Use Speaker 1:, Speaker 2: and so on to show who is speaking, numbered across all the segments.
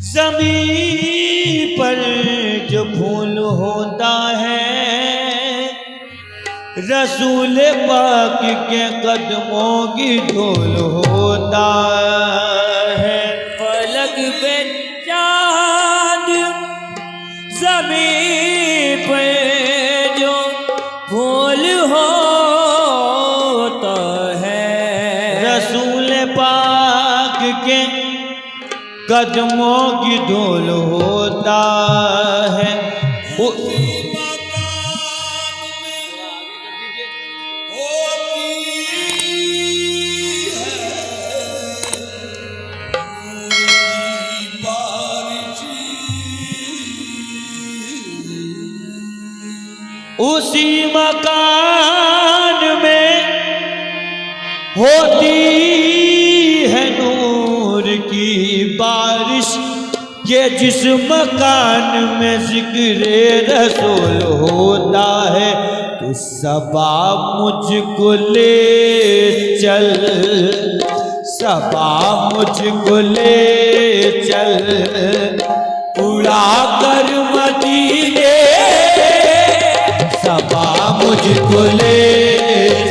Speaker 1: ज़मीन पर जो फूल होता है रसूल पाक के कदमों की धूल होता है। फलक पे चाँद ज़मीन पे जो फूल होता है रसूल पाक के कदमों की धूल होता है। उसी मकान में होती है नूर की बारिश ये जिस मकान में ज़िक्र रसूल होता है। तो सबा मुझको ले चल सबा मुझको ले चल उड़ा कर मदीने सबा मुझको ले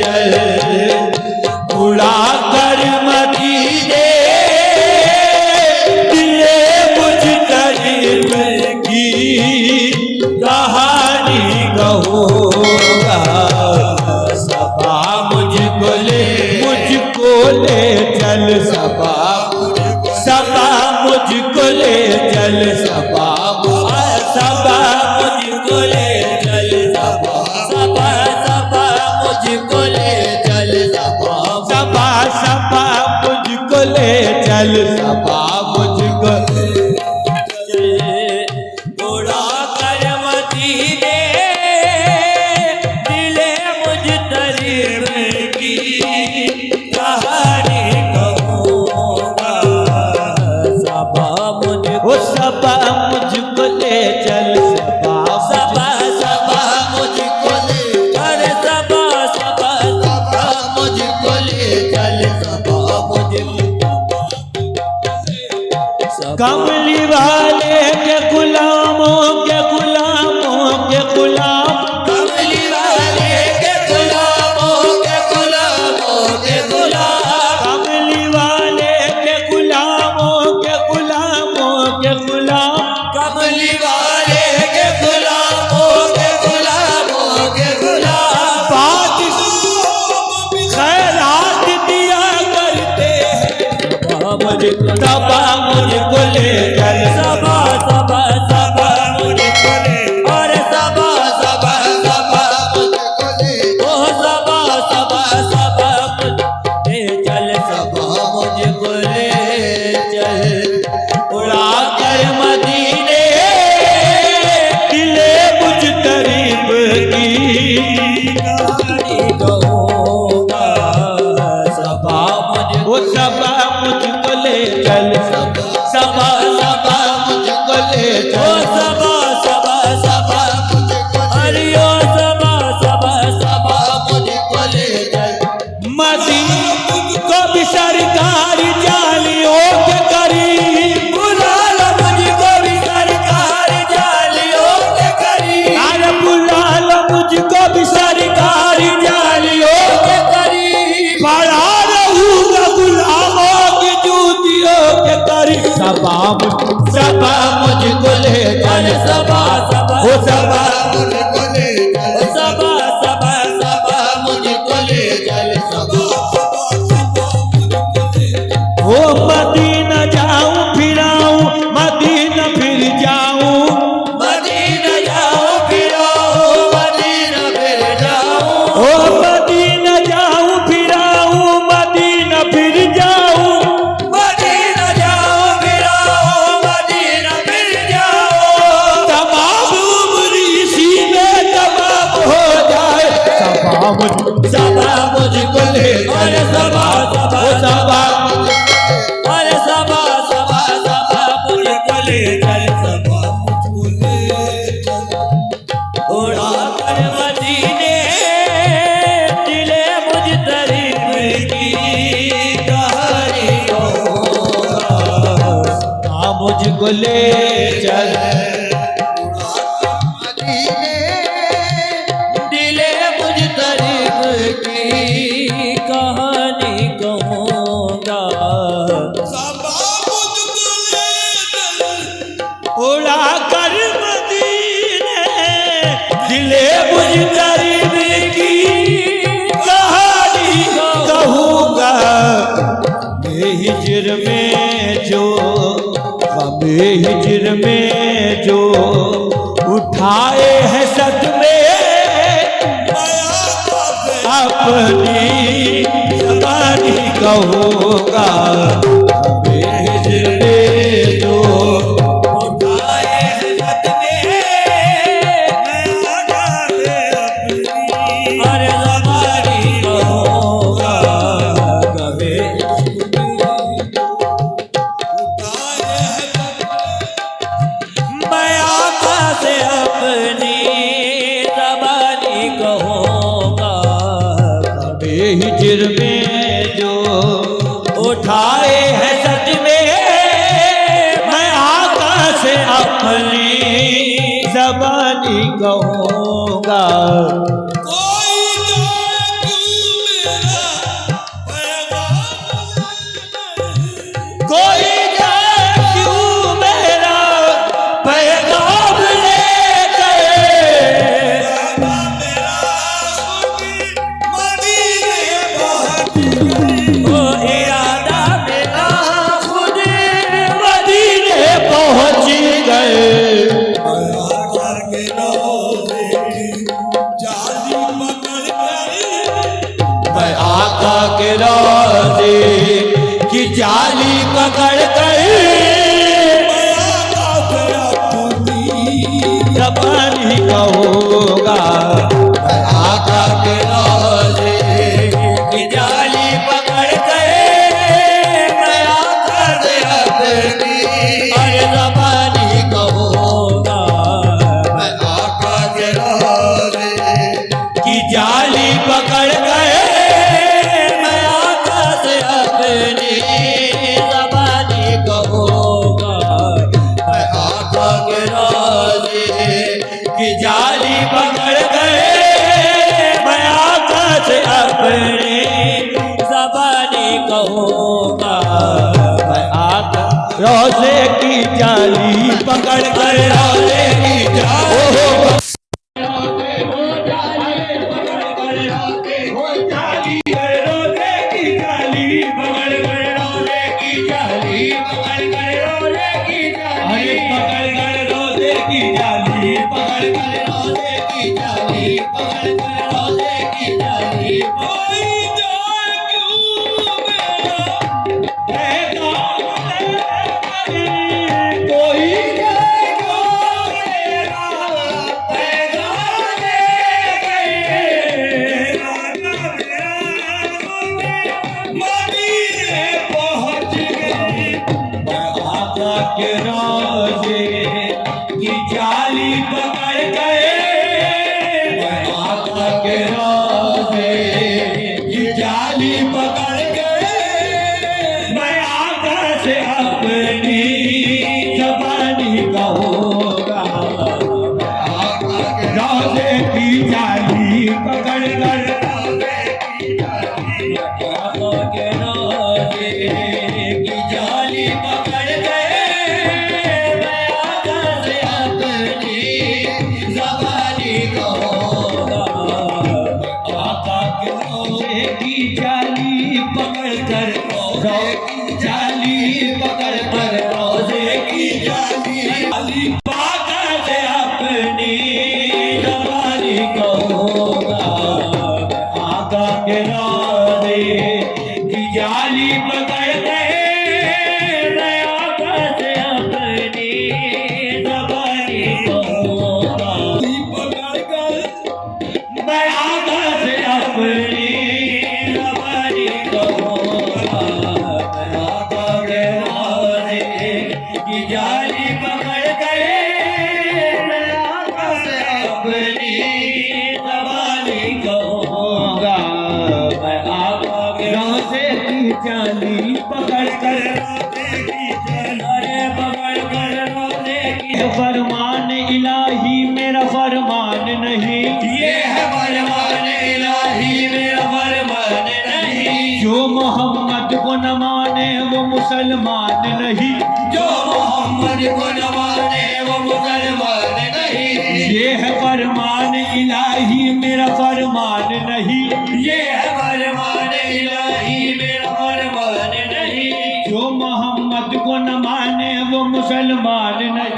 Speaker 1: चल उड़ा कर मदीने दिले मुझ करीब की कहानी कहूँगा। सबा मुझको ले चल सबा सबा मुझको ले चल सबा सबा मुझको ले चल सबा सबा सबा मुझको ले चल सबा सबा सबा मुझको ले चल सबा मुझको उड़ा कर मदीने दिले मुझ तरीब की कहानी कहूँगा। सबा मुझको ले चल सबा सबा मुझको ले अरे सबा सबा सबा मुझको ले चल सबा मुझको कमली वाले के गुलामों के गुलामों के गुलाम कमली वाले के गुलामों के गुलामों के गुलाम कमली वाले के गुलामों के गुलामों के गुलाम कमली वाले के गुलामों के गुलामों के गुलाम बात खैरात दिया करते हैं। सबा मुझको ले चल सबा सबा सबा मुझको ले और सबा सबा सबा मुझको ले ओ सबा सबा सबा ले चल सबा मुझको ले चल उड़ा कर मदीने दिले मुझ करीब की कहानी कहूँगा। सबा मुझको ले चल सबा सबा सबा मुझको ले चल सबा सबा सबा मुझको अरे ओ सबा सबा सबा मुझको ले चल मदीने को भी सरकार जालियों के करीब बुला लो मुझको भी सरकार जालियों के करीब अरे बुला लो मुझको भी सरकार जालियों के करीब बड़ा रहूँगा गुलामों की जूतियों के करीब। सबा मुझको ले चल सबा सबा ओ सबा मुझको ले चल सबा सबा सबा मुझको ले चल सबा ओ मदीना जाऊं फिर आऊं मदीना फिर जाऊं मदीना जाऊं फिर आऊं मदीना फिर जाऊं ओ मदीना जाऊं फिर आऊं मदीना फिर जाऊं मदीना जाऊं फिर आऊं मदीना फिर जाऊं तमाम उम्र इसी में तमाम हो जाए। सबा मुझको ले अरे सबा सबा सबा अरे मुझको ले चल, दिले मुझ तरीक की कहानी कहूँगा। उड़ा कर मदीने दिले मुझ तरीक की कहानी कहूँगा। हिजर में जो हिजर में जो उठाए हैं सदमे अपनी जवानी कहूँगा। हिजर में जो उठाए हैं सदमे अरे जवानी कहूँगा। हिजर में जो उठाए हैं सच में मैं आका से अपनी ज़बानी कहूँगा। कोई जाए क्यों मेरा पैगाम ले गए, वो इरादा मेरा खुद मदीने पहुँच गए। मैं आका के रोज़े की जाली पकड़ कर ज़बानी कहूँगा। मैं आका के रोज़े की जाली पकड़ कर मैं आका से अपनी अरे ज़बानी कहूँगा। मैं आका के रोज़े की जाली पकड़ कर मैं आका से अपनी ज़बानी कहूँगा। मैं आका के रोज़े की जाली पकड़ गए मैं आका से अपनी ज़बानी कहूँगा। मैं आका रोज़े की जाली पकड़ कर रोज़े की जाली के रोज़े की जाली पकड़ गए मैं आका के रोज़े की जाली पकड़ गए मैं आका से अपनी ज़बानी कहूँगा। रोज़े की जाली पकड़ कर आका के रोज़े की जाली पकड़ गए की जाली पकड़ कर जाली पकड़ कर रोज़े की जाली पाका से अपनी ज़बानी कहूँगा। आका के रोज़े की जाली पकड़ गए मैं आका से अपनी ज़बानी कहूँगा। पकड़ कर मैं आका से अपनी ज़बानी कहूँगा। मुसलमान नहीं।
Speaker 2: जो मोहम्मद को न माने वो मुसलमान नहीं।
Speaker 1: ये है फरमान इलाही मेरा फरमान नहीं।
Speaker 2: ये है फरमान इलाही मेरा फरमान नहीं।
Speaker 1: जो मोहम्मद को न माने वो मुसलमान नहीं।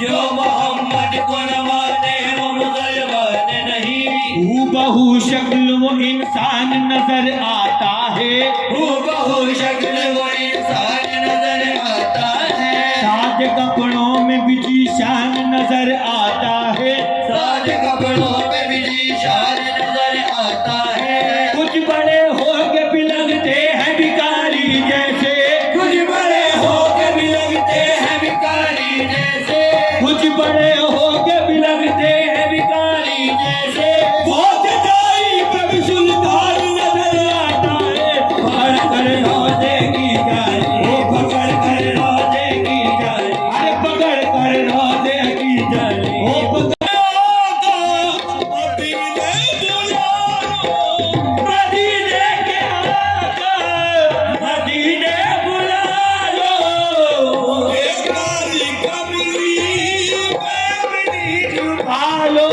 Speaker 2: जो मोहम्मद को न माने वो मुसलमान नहीं।
Speaker 1: हूबहू शक्ल वो इंसान नजर आता है।
Speaker 2: हूबहू शक्ल वो इंसान नजर आता है।
Speaker 1: सादे कपड़ों में भी जीशान नजर आता है।
Speaker 2: सादे कपड़ों में भी जीशान नजर आता है।
Speaker 1: कुछ बड़े हो के भी लगते हैं भिखारी जैसे।
Speaker 2: कुछ बड़े हो के भी लगते हैं भिखारी जैसे।
Speaker 1: कुछ बड़े हो के भी लगते हैं भिखारी जैसे। बहुत दाई पे भी सुल्तान नजर आता है। पकड़ कर रोजे की जाए, वो पकड़ कर रोजे की जाए, अरे पकड़ कर रोजे की जाए, वो पकड़ मदीने के आका, मदीने बुला लो। पालो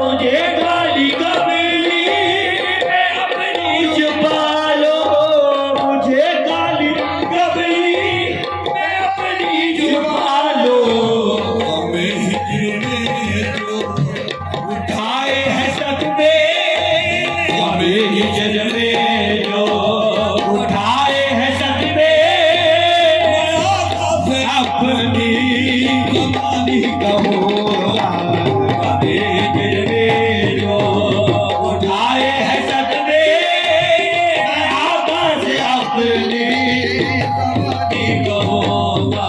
Speaker 1: मुझे गाली कबली में अपनी छुपा लो। मुझे गाली कबली में अपनी छुपा लो।
Speaker 2: हमें हिजर में जो
Speaker 1: उठाए हैं सतबे, हमें हिजर में जो उठाए हैं सतबे। अपनी कमानी कहोगा, हमें हिजर में जो उठाए हैं सतबे। आका से अपनी कमानी कहोगा।